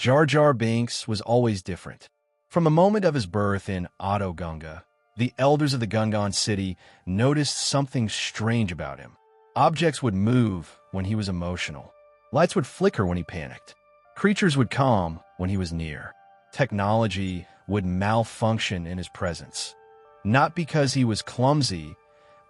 Jar Jar Binks was always different. From the moment of his birth in Gunga, the elders of the Gungan city noticed something strange about him. Objects would move when he was emotional. Lights would flicker when he panicked. Creatures would calm when he was near. Technology would malfunction in his presence. Not because he was clumsy,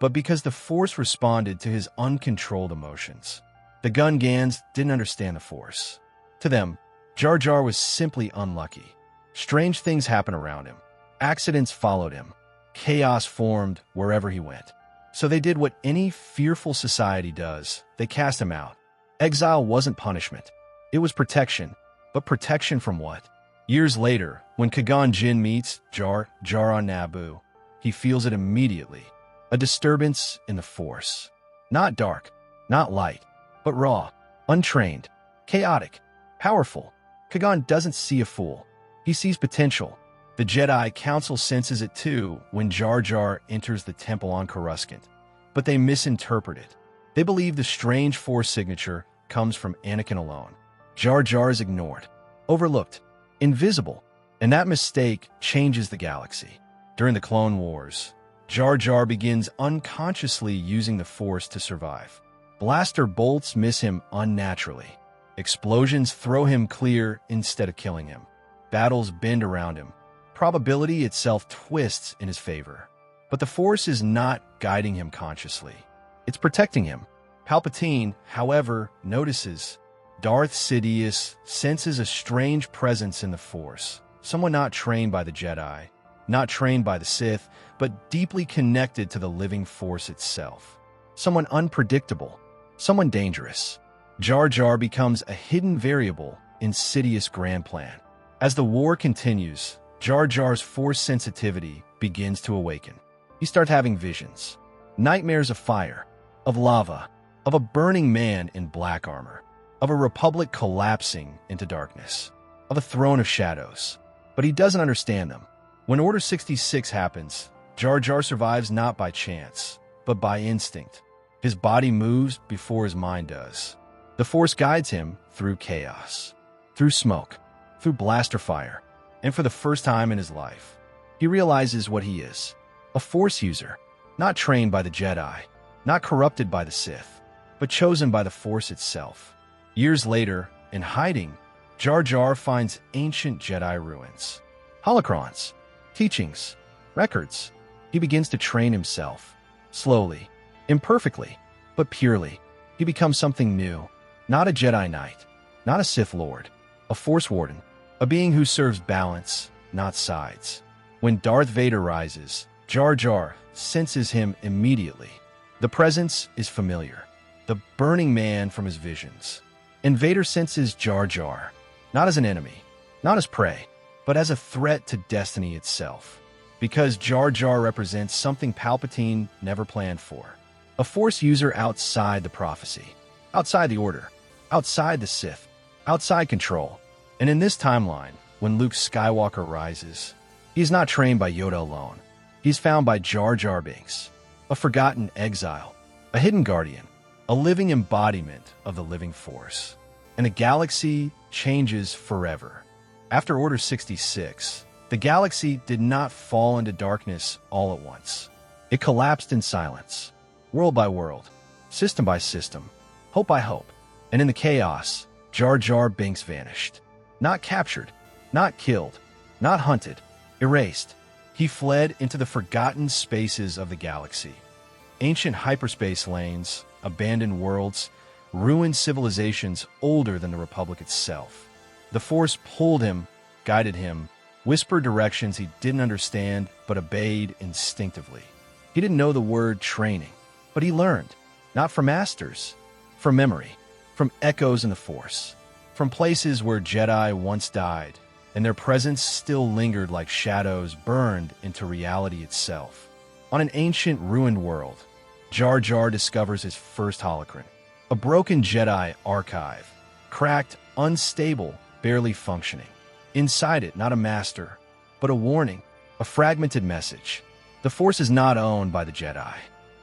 but because the Force responded to his uncontrolled emotions. The Gungans didn't understand the Force. To them, Jar Jar was simply unlucky. Strange things happened around him. Accidents followed him. Chaos formed wherever he went. So they did what any fearful society does. They cast him out. Exile wasn't punishment. It was protection. But protection from what? Years later, when Qui-Gon Jinn meets Jar Jar on Naboo, he feels it immediately. A disturbance in the Force. Not dark, not light, but raw, untrained, chaotic, powerful. Qui-Gon doesn't see a fool. He sees potential. The Jedi Council senses it too when Jar Jar enters the temple on Coruscant. But they misinterpret it. They believe the strange Force signature comes from Anakin alone. Jar Jar is ignored, overlooked, invisible, and that mistake changes the galaxy. During the Clone Wars, Jar Jar begins unconsciously using the Force to survive. Blaster bolts miss him unnaturally. Explosions throw him clear instead of killing him. Battles bend around him. Probability itself twists in his favor. But the Force is not guiding him consciously. It's protecting him. Palpatine, however, notices. Darth Sidious senses a strange presence in the Force. Someone not trained by the Jedi, not trained by the Sith, but deeply connected to the living Force itself. Someone unpredictable. Someone dangerous. Jar Jar becomes a hidden variable in Sidious' grand plan. As the war continues, Jar Jar's Force sensitivity begins to awaken. He starts having visions. Nightmares of fire, of lava, of a burning man in black armor, of a republic collapsing into darkness, of a throne of shadows. But he doesn't understand them. When Order 66 happens, Jar Jar survives not by chance, but by instinct. His body moves before his mind does. The Force guides him through chaos, through smoke, through blaster fire, and for the first time in his life, he realizes what he is. A Force user, not trained by the Jedi, not corrupted by the Sith, but chosen by the Force itself. Years later, in hiding, Jar Jar finds ancient Jedi ruins, holocrons, teachings, records. He begins to train himself, slowly, imperfectly, but purely. He becomes something new, not a Jedi Knight, not a Sith Lord, a Force Warden, a being who serves balance, not sides. When Darth Vader rises, Jar Jar senses him immediately. The presence is familiar, the burning man from his visions. And Vader senses Jar Jar, not as an enemy, not as prey, but as a threat to destiny itself. Because Jar Jar represents something Palpatine never planned for. A Force user outside the prophecy, outside the Order, outside the Sith, outside control. And in this timeline, when Luke Skywalker rises, he is not trained by Yoda alone. He's found by Jar Jar Binks, a forgotten exile, a hidden guardian, a living embodiment of the living Force. And the galaxy changes forever. After Order 66, the galaxy did not fall into darkness all at once. It collapsed in silence, world by world, system by system, hope by hope. And in the chaos, Jar Jar Binks vanished. Not captured, not killed, not hunted, erased. He fled into the forgotten spaces of the galaxy. Ancient hyperspace lanes, abandoned worlds, ruined civilizations older than the Republic itself. The Force pulled him, guided him, whispered directions he didn't understand but obeyed instinctively. He didn't know the word training, but he learned, not from masters, from memory, from echoes in the Force, from places where Jedi once died, and their presence still lingered like shadows burned into reality itself. On an ancient, ruined world, Jar Jar discovers his first holocron, a broken Jedi archive, cracked, unstable, barely functioning. Inside it, not a master, but a warning, a fragmented message. The Force is not owned by the Jedi.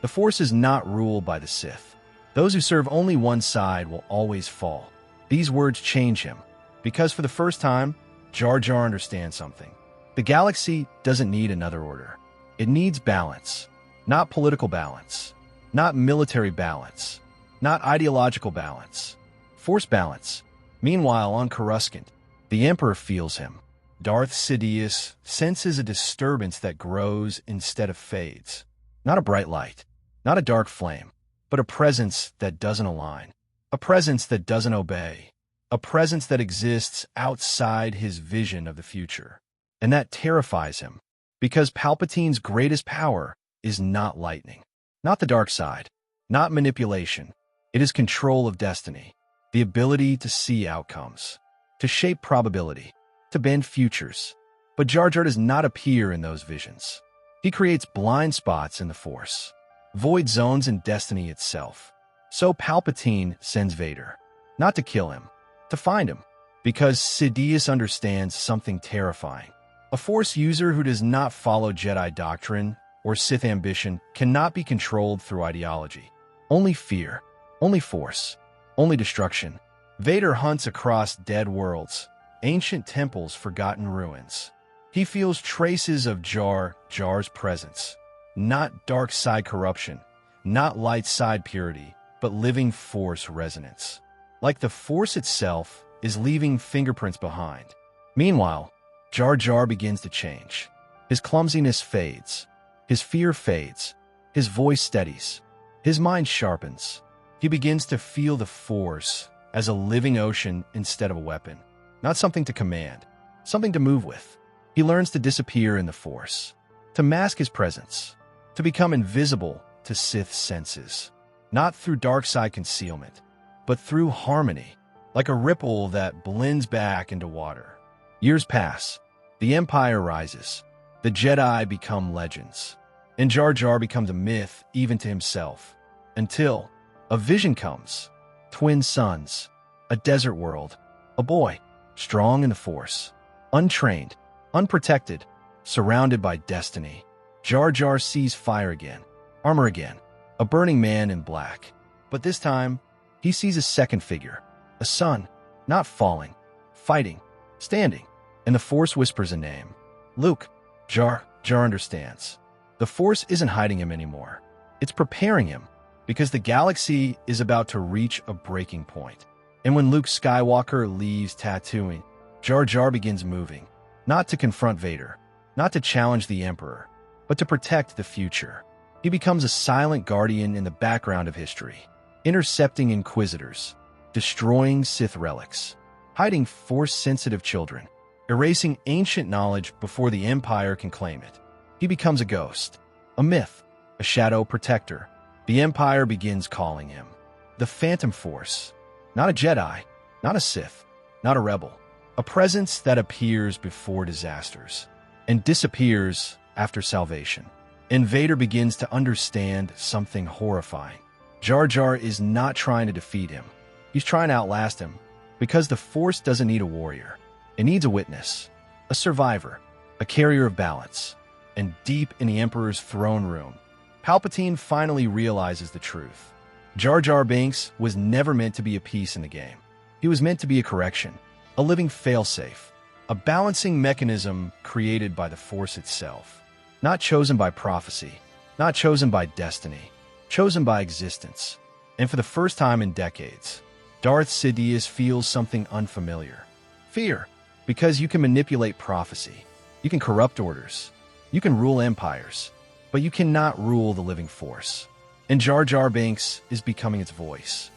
The Force is not ruled by the Sith. Those who serve only one side will always fall. These words change him. Because for the first time, Jar Jar understands something. The galaxy doesn't need another order. It needs balance. Not political balance. Not military balance. Not ideological balance. Force balance. Meanwhile, on Coruscant, the Emperor feels him. Darth Sidious senses a disturbance that grows instead of fades. Not a bright light. Not a dark flame. But a presence that doesn't align. A presence that doesn't obey. A presence that exists outside his vision of the future. And that terrifies him, because Palpatine's greatest power is not lightning, not the dark side, not manipulation. It is control of destiny, the ability to see outcomes, to shape probability, to bend futures. But Jar Jar does not appear in those visions. He creates blind spots in the Force, void zones in destiny itself. So Palpatine sends Vader, not to kill him, to find him, because Sidious understands something terrifying. A Force user who does not follow Jedi doctrine or Sith ambition cannot be controlled through ideology. Only fear, only Force, only destruction. Vader hunts across dead worlds, ancient temples, forgotten ruins. He feels traces of Jar Jar's presence. Not dark side corruption, not light side purity, but living Force resonance. Like the Force itself is leaving fingerprints behind. Meanwhile, Jar Jar begins to change. His clumsiness fades. His fear fades. His voice steadies. His mind sharpens. He begins to feel the Force as a living ocean instead of a weapon. Not something to command, something to move with. He learns to disappear in the Force, to mask his presence, to become invisible to Sith senses. Not through dark side concealment, but through harmony, like a ripple that blends back into water. Years pass. The Empire rises. The Jedi become legends. And Jar Jar becomes a myth even to himself. Until a vision comes. Twin sons. A desert world. A boy. Strong in the Force. Untrained. Unprotected. Surrounded by destiny. Jar Jar sees fire again. Armor again. A burning man in black. But this time, he sees a second figure. A son. Not falling. Fighting. Standing. And the Force whispers a name. Luke. Jar understands. The Force isn't hiding him anymore. It's preparing him, because the galaxy is about to reach a breaking point. And when Luke Skywalker leaves Tatooine, Jar Jar begins moving, not to confront Vader, not to challenge the Emperor, but to protect the future. He becomes a silent guardian in the background of history, intercepting Inquisitors, destroying Sith relics, hiding Force-sensitive children, erasing ancient knowledge before the Empire can claim it. He becomes a ghost, a myth, a shadow protector. The Empire begins calling him the Phantom Force, not a Jedi, not a Sith, not a rebel, a presence that appears before disasters and disappears after salvation. And Vader begins to understand something horrifying. Jar Jar is not trying to defeat him. He's trying to outlast him, because the Force doesn't need a warrior. It needs a witness, a survivor, a carrier of balance. And deep in the Emperor's throne room, Palpatine finally realizes the truth. Jar Jar Binks was never meant to be a piece in the game. He was meant to be a correction, a living failsafe, a balancing mechanism created by the Force itself. Not chosen by prophecy, not chosen by destiny, chosen by existence. And for the first time in decades, Darth Sidious feels something unfamiliar. Fear. Because you can manipulate prophecy. You can corrupt orders. You can rule empires. But you cannot rule the living Force. And Jar Jar Binks is becoming its voice.